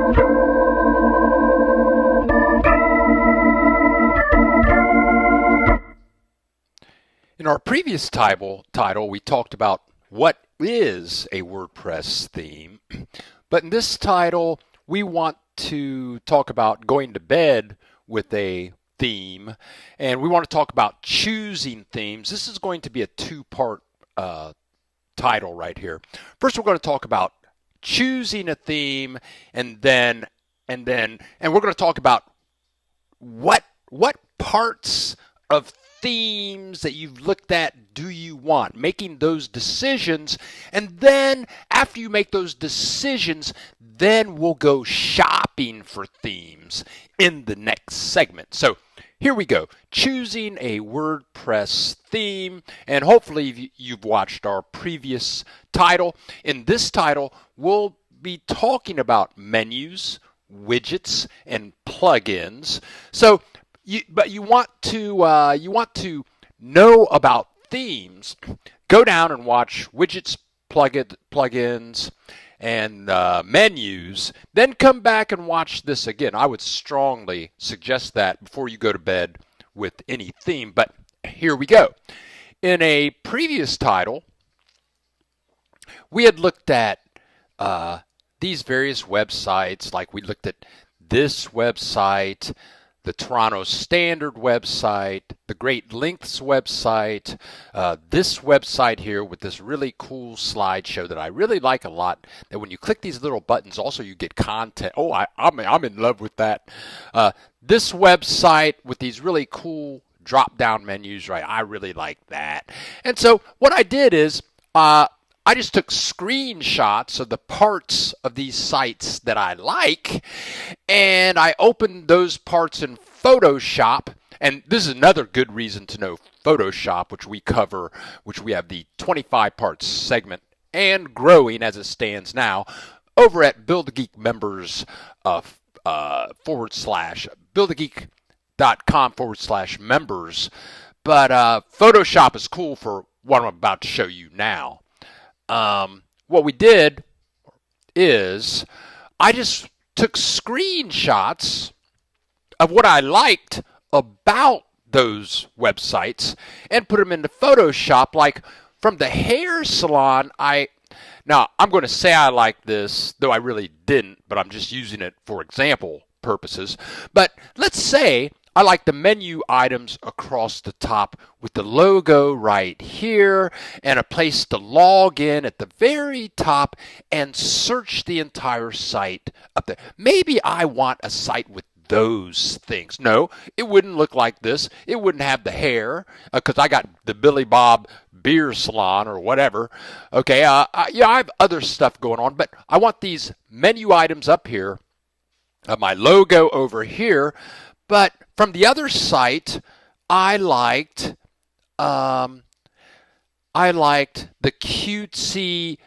In our previous title, we talked about what is a WordPress theme, but in this title, we want to talk about going to bed with a theme, and we want to talk about choosing themes. This is going to be a two-part title right here. First, we're going to talk about choosing a theme, and we're going to talk about what parts of themes that you've looked at do you want, making those decisions, and then after you make those decisions, then we'll go shopping for themes in the next segment. So here we go, choosing a WordPress theme, and hopefully you've watched our previous title. In this title, we'll be talking about menus, widgets, and plugins. So you want to know about themes, go down and watch widgets, plugins, and menus, then come back and watch this again. I would strongly suggest that before you go to bed with any theme, but here we go. In a previous title, we had looked at these various websites, like we looked at this website, the Toronto Standard website, the Great Lengths website, this website here with this really cool slideshow that I really like a lot, that when you click these little buttons, also you get content. Oh, I'm in love with that. This website with these really cool drop-down menus, right? I really like that. And so what I did is I just took screenshots of the parts of these sites that I like, and I opened those parts in Photoshop. And this is another good reason to know Photoshop, which we cover, which we have the 25 parts segment and growing as it stands now over at Build a Geek members buildageek.com/members. But Photoshop is cool for what I'm about to show you now. What we did is I just took screenshots of what I liked about those websites and put them into Photoshop. Like from the hair salon, now I'm going to say I like this, though I really didn't, but I'm just using it for example purposes. But let's say I like the menu items across the top with the logo right here and a place to log in at the very top and search the entire site up there. Maybe I want a site with those things. No, it wouldn't look like this. It wouldn't have the hair because I got the Billy Bob beer salon or whatever. Okay, I have other stuff going on, but I want these menu items up here, my logo over here. But from the other site, I liked the cutesy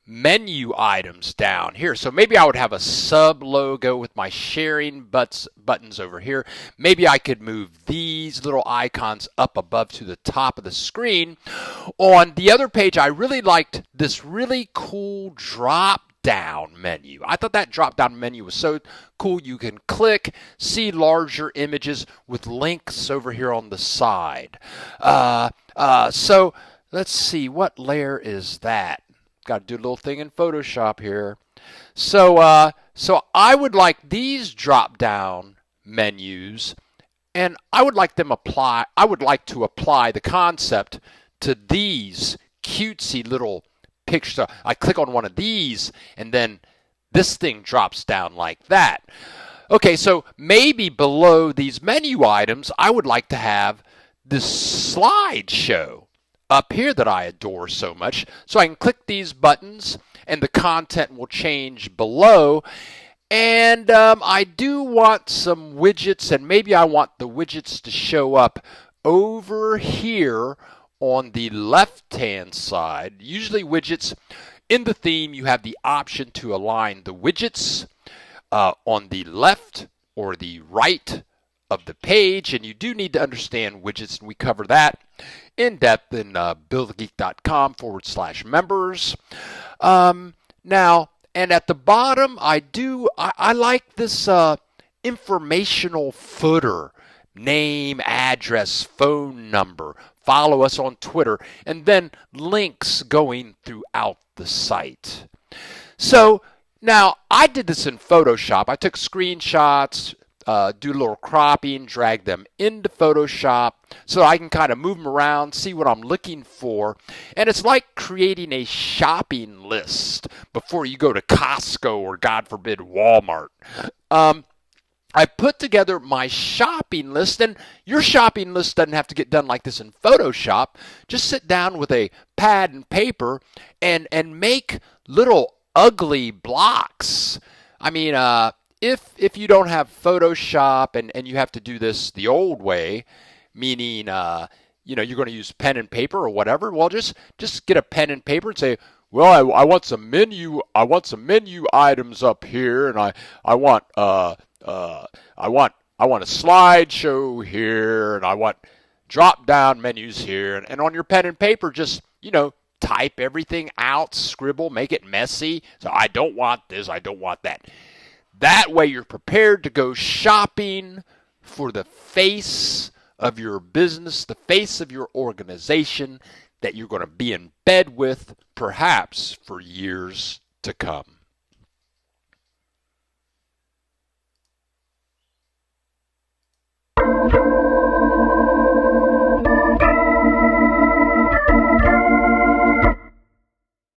menu items down here. So maybe I would have a sub logo with my sharing buttons over here. Maybe I could move these little icons up above to the top of the screen. On the other page, I really liked this really cool drop down menu. I thought that drop down menu was so cool. You can click, see larger images with links over here on the side. So let's see, what layer is that? Got to do a little thing in Photoshop here. So I would like these drop down menus, and I would like to apply the concept to these cutesy little picture. I click on one of these and then this thing drops down like that. Okay, so maybe below these menu items I would like to have this slideshow up here that I adore so much. So I can click these buttons and the content will change below. And I do want some widgets, and maybe I want the widgets to show up over here on the left-hand side. Usually widgets, in the theme, you have the option to align the widgets on the left or the right of the page, and you do need to understand widgets, and we cover that in depth in buildageek.com/members. Now, And at the bottom, I like this informational footer. Name, address, phone number, follow us on Twitter, and then links going throughout the site. So now I did this in Photoshop. I took screenshots, do a little cropping, drag them into Photoshop so I can kind of move them around, see what I'm looking for. And it's like creating a shopping list before you go to Costco or, God forbid, Walmart. I put together my shopping list, and your shopping list doesn't have to get done like this in Photoshop. Just sit down with a pad and paper and make little ugly blocks. I mean, if you don't have Photoshop and you have to do this the old way, meaning you're going to use pen and paper or whatever, well, just get a pen and paper and say, well, I want some menu items up here, and I want I want a slideshow here, and I want drop-down menus here, and on your pen and paper, just type everything out, scribble, make it messy. So I don't want this, I don't want that. That way, you're prepared to go shopping for the face of your business, the face of your organization that you're going to be in bed with, perhaps for years to come.